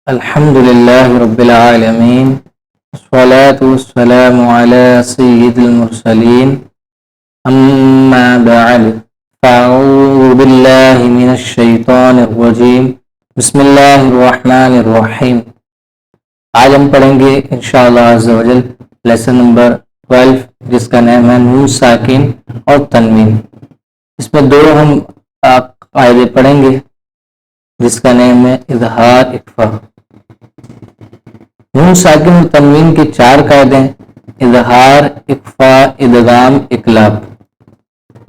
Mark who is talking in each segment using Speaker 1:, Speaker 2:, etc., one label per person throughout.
Speaker 1: الحمد لله رب العالمين والصلاة والسلام على سيد المرسلين أما بعد فأعوذ بالله من الشيطان الرجيم بسم الله الرحمن الرحيم. آج ہم پڑھیں گے انشاءاللہ عز و جل لیسن نمبر 12 جس کا نام ہے نون ساکن اور تنوین. اس میں دو ہم قاعدے پڑھیں گے جس کا نام ہے اظہار اخفا. نون ساکن اور تنوین کے چار قاعدے ہیں: اظہار، اخفا، ادغام، اقلاب.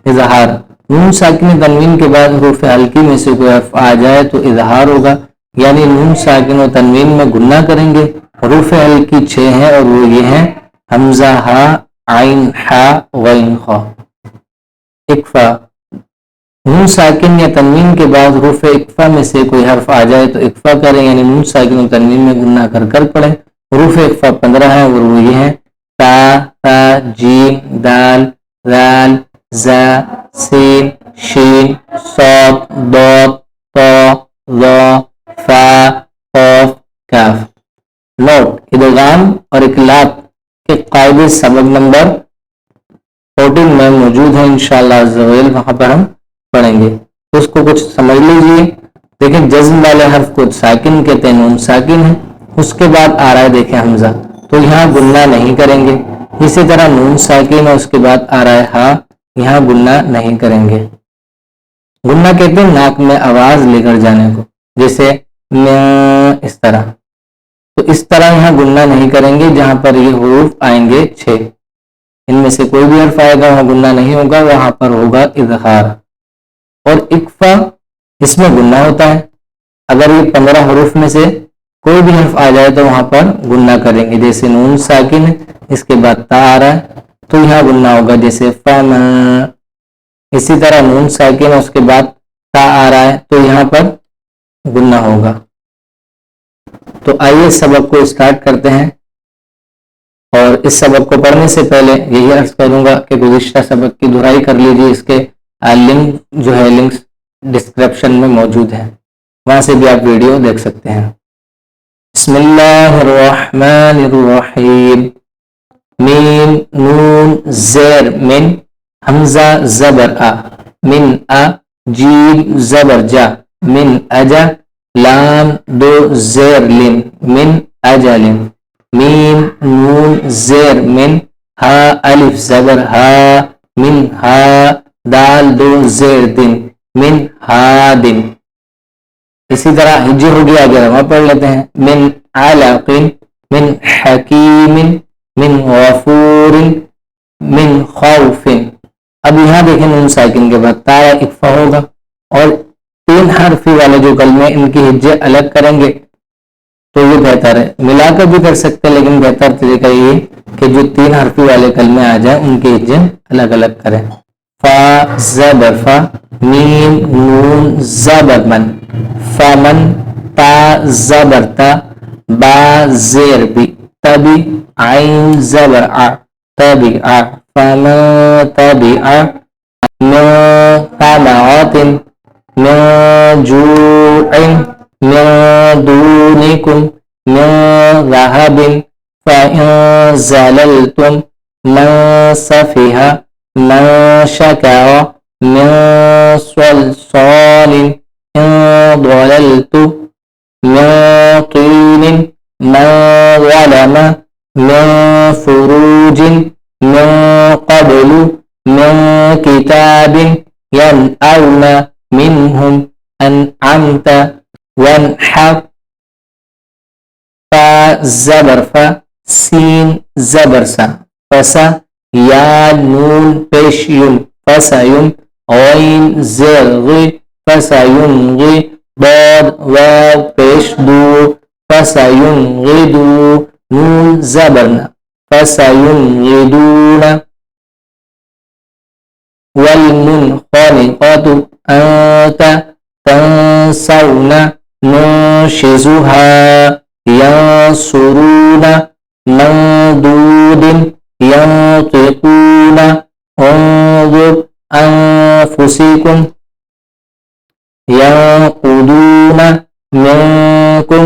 Speaker 1: اظہار نون ساکن تنوین کے بعد حروف حلقی میں سے کوئی حرف آ جائے تو اظہار ہوگا، یعنی نون ساکن و تنوین میں گننا کریں گے. حروف حلقی 6 ہیں اور وہ یہ ہیں: حمزہ، ہا، عین، حا، غین، خا. اخفا نون ساکن یا تنوین کے بعد حروف اخفا میں سے کوئی حرف آ جائے تو اخفا کریں، یعنی نون ساکن و تنوین میں گننا کر پڑھیں. حروف اخفا 15 ہیں اور وہ یہ ہیں: تا، تا، جیم، دال، ذال، زا، سین، شین، صاد، ضاد، طا، ظا، فا، قاف، کاف. نوٹ: ادغام اور اقلاب کے قاعدے سبق نمبر 14 میں موجود ہیں انشاءاللہ عز و جل، وہاں پر ہم پڑھیں گے. تو اس کو کچھ سمجھ لیجئے. دیکھیں جزم والے حرف کو ساکن کہتے ہیں، نون ساکن ہے. اس کے بعد آ رہا ہے دیکھیں حمزہ، تو یہاں گننا نہیں کریں گے. اسی طرح نون ساکن ہے، اس کے بعد آ رہا ہے ہا، یہاں گننا نہیں کریں گے. گننا کہتے ہیں ناک میں آواز لے کر جانے کو، جیسے اس طرح. تو اس طرح یہاں گننا نہیں کریں گے. جہاں پر یہ حروف آئیں گے 6، ان میں سے کوئی بھی حرف آئے گا وہاں گننا نہیں ہوگا، وہاں پر ہوگا اظہار. اور اخفا اس میں گننا ہوتا ہے. اگر یہ 15 حروف میں سے کوئی بھی حرف آ جائے تو وہاں پر گننا کریں گے. جیسے نون ساکن ہے، اس کے بعد تا آ رہا ہے تو یہاں گننا ہوگا، جیسے فما. اسی طرح نون ساکن ہے، اس کے بعد تا آ رہا ہے تو یہاں پر گننا ہوگا. تو آئیے سبق کو اسٹارٹ کرتے ہیں. اور اس سبق کو پڑھنے سے پہلے یہی عرض کروں گا کہ گزشتہ سبق کی دہرائی کر لیجیے. اس کے لنک جو ہے لنکس ڈسکرپشن میں موجود ہے، وہاں سے بھی آپ ویڈیو دیکھ سکتے ہیں. بسم اللہ الرحمن الرحیم. میم، نون، زیر، من، حمزہ زبر آ، من آ، جیم زبر جا، من اجا، لام دو زیر لن، من اجل. میم، نون، زیر، من، ہا، الف زبر ہا، من ہا، دال دو زیر دن، من ہادن. اسی طرح ہجر ہو گیا، اگر ہم پڑھ لیتے ہیں: من علق، من حکیم، من غفور، من خوف. اب یہاں دیکھیں نون ساکن کے بعد تا اخفا ہوگا، اور 3 حرفی والے جو کلمے ان کی ہجے الگ کریں گے تو یہ بہتر ہے. ملا کر بھی کر سکتے ہیں، لیکن بہتر طریقہ یہ کہ جو 3 حرفی والے کلمے آ جائیں ان کے ہجے الگ الگ کریں. فا زبر فا، میم نون زبر من، فمن، تا زبر تا، با زیر بی، تبی، عین زبر ع، تبی ع، فما تبی ع، من طمعات، من جوع، من دونکم، من ذهب، فإن زللتم، من سفها، من شكر، من صلصال، إن ضللت، من طين، من ظلم، من فروج، من قبل، من كتاب ينأون منهم أنعمت، وانحق. فا زبر فا، سین زبر سا، فسا، یا نون پیش یم، فسیم، غین زیر غی، فسیم غی، ضاد واو پیش دو، فسیم غدو، نون زبرنا، فسیم غدون. والمنخنقة أنت تنسون ننشزها ينصرون مندود ينطقون انظر أنفسكم ينقضون منكم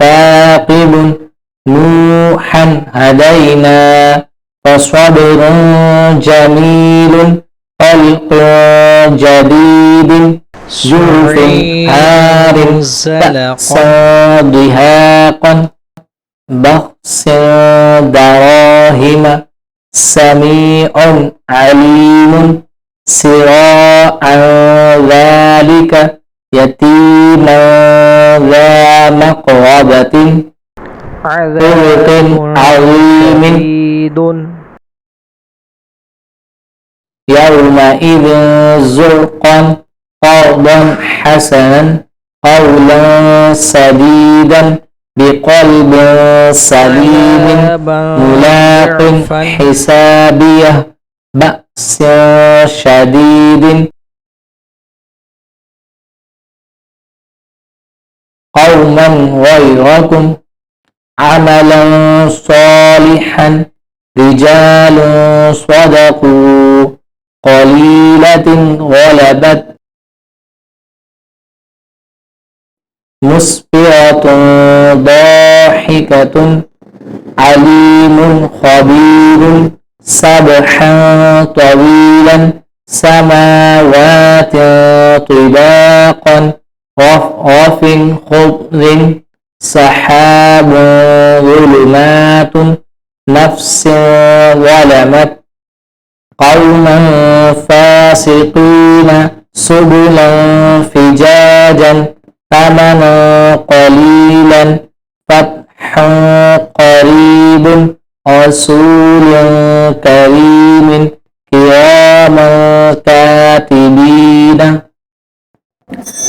Speaker 1: ثاقب, نوحا هدينا, فصبر جميل, خلق جديد, جرف هار, بأسا ضهاقا, بخس دراهم, سميع عليم, سراعا ذلك, يتيما ذا مقربة, عذاب عظيم, يومئذ زرقا, قرضا حسنا, قولا سديدا, بقلب سليم, ملاق حسابيه, بأس شديد, قوما غيركم, عملا صالحا, رجال صدقوا, قليلة غلبت, مسبرة ضاحكة, عليم خبير, سبحا طويلا, سماوات طباقا, رفرف خضر, سحاب ظلمات, نفس ظلمت, قوما فاسقين, سبلا فجاجا, ثمنا قليلا, فتحا قريب, رسول كريم, كراما كاتبين.